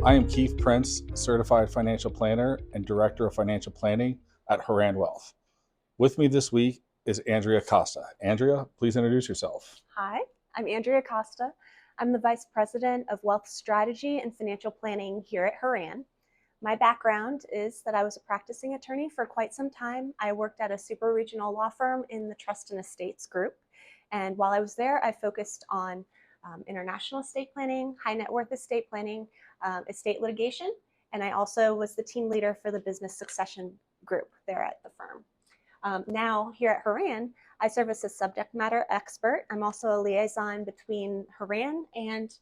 I am Keith Prince, Certified Financial Planner and Director of Financial Planning at HORAN Wealth. With me this week is Andrea Costa. Andrea, please introduce yourself. Hi, I'm Andrea Costa. I'm the Vice President of Wealth Strategy and Financial Planning here at HORAN. My background is that I was a practicing attorney for quite some time. I worked at a super regional law firm in the Trust and Estates group. And while I was there, I focused on international estate planning, high net worth estate planning, estate litigation, and I also was the team leader for the business succession group there at the firm. Now here at HORAN, I serve as a subject matter expert. I'm also a liaison between HORAN and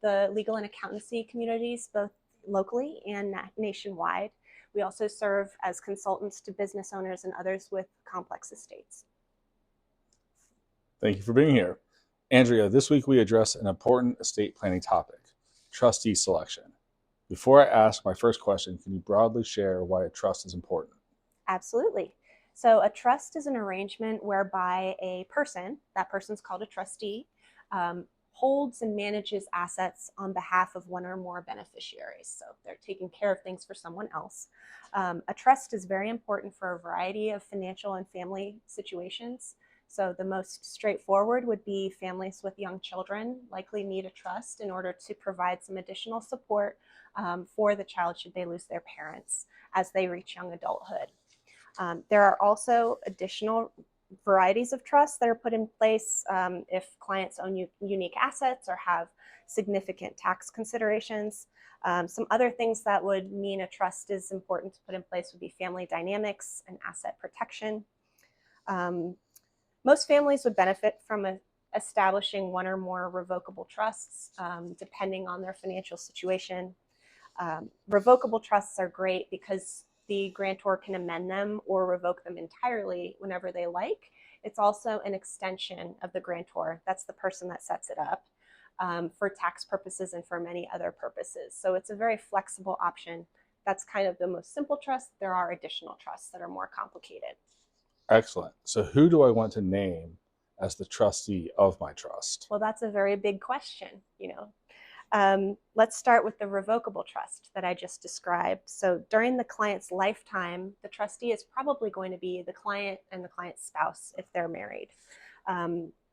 the legal and accountancy communities, both locally and nationwide. We also serve as consultants to business owners and others with complex estates. Thank you for being here. Andrea, this week we address an important estate planning topic, trustee selection. Before I ask my first question, can you broadly share why a trust is important? Absolutely. So a trust is an arrangement whereby a person, that person's called a trustee, holds and manages assets on behalf of one or more beneficiaries. So they're taking care of things for someone else. A trust is very important for a variety of financial and family situations. So the most straightforward would be families with young children likely need a trust in order to provide some additional support for the child should they lose their parents as they reach young adulthood. There are also additional varieties of trusts that are put in place if clients own unique assets or have significant tax considerations. Some other things that would mean a trust is important to put in place would be family dynamics and asset protection. Most families would benefit from establishing one or more revocable trusts depending on their financial situation. Revocable trusts are great because the grantor can amend them or revoke them entirely whenever they like. It's also an extension of the grantor. That's the person that sets it up for tax purposes and for many other purposes. So it's a very flexible option. That's kind of the most simple trust. There are additional trusts that are more complicated. Excellent. So who do I want to name as the trustee of my trust? Well, that's a very big question, Let's start with the revocable trust that I just described. So during the client's lifetime, the trustee is probably going to be the client and the client's spouse if they're married.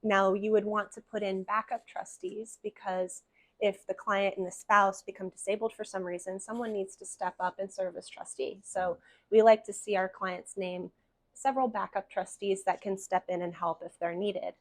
Now, you would want to put in backup trustees because if the client and the spouse become disabled for some reason, someone needs to step up and serve as trustee. So we like to see our clients name several backup trustees that can step in and help if they're needed.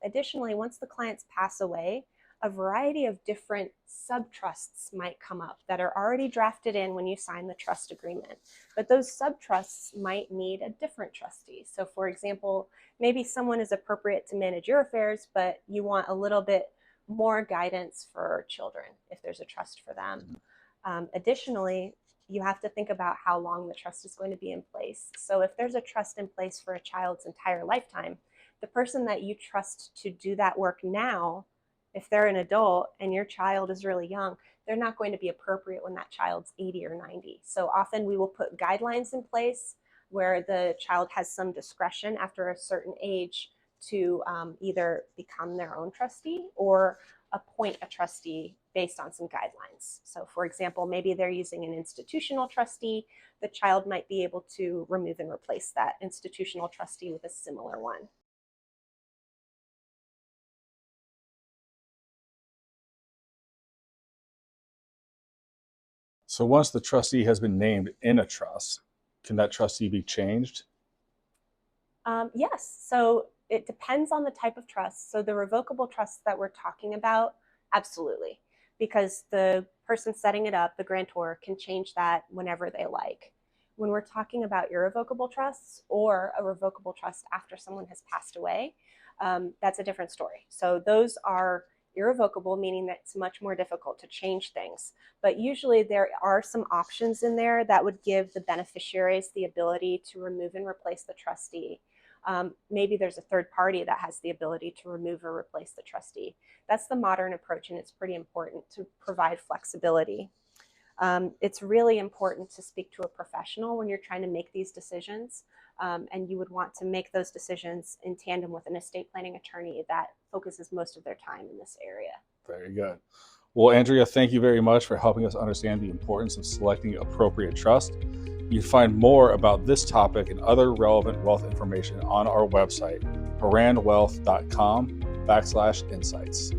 Additionally, once the clients pass away, a variety of different sub-trusts might come up that are already drafted in when you sign the trust agreement. But those sub-trusts might need a different trustee. So for example, maybe someone is appropriate to manage your affairs, but you want a little bit more guidance for children if there's a trust for them. Additionally, you have to think about how long the trust is going to be in place. So if there's a trust in place for a child's entire lifetime, the person that you trust to do that work now, if they're an adult and your child is really young, they're not going to be appropriate when that child's 80 or 90. So often we will put guidelines in place where the child has some discretion after a certain age to either become their own trustee or appoint a trustee based on some guidelines. So for example, maybe they're using an institutional trustee. The child might be able to remove and replace that institutional trustee with a similar one. So once the trustee has been named in a trust, can that trustee be changed? Yes, so it depends on the type of trust. So the revocable trusts that we're talking about, absolutely, because the person setting it up, the grantor, can change that whenever they like. When we're talking about irrevocable trusts or a revocable trust after someone has passed away, that's a different story. So those are irrevocable, meaning that it's much more difficult to change things. But usually there are some options in there that would give the beneficiaries the ability to remove and replace the trustee. Maybe there's a third party that has the ability to remove or replace the trustee. That's the modern approach, and it's pretty important to provide flexibility. It's really important to speak to a professional when you're trying to make these decisions, and you would want to make those decisions in tandem with an estate planning attorney that focuses most of their time in this area. Very good. Well, Andrea, thank you very much for helping us understand the importance of selecting appropriate trust. You can find more about this topic and other relevant wealth information on our website, horanwealth.com/insights.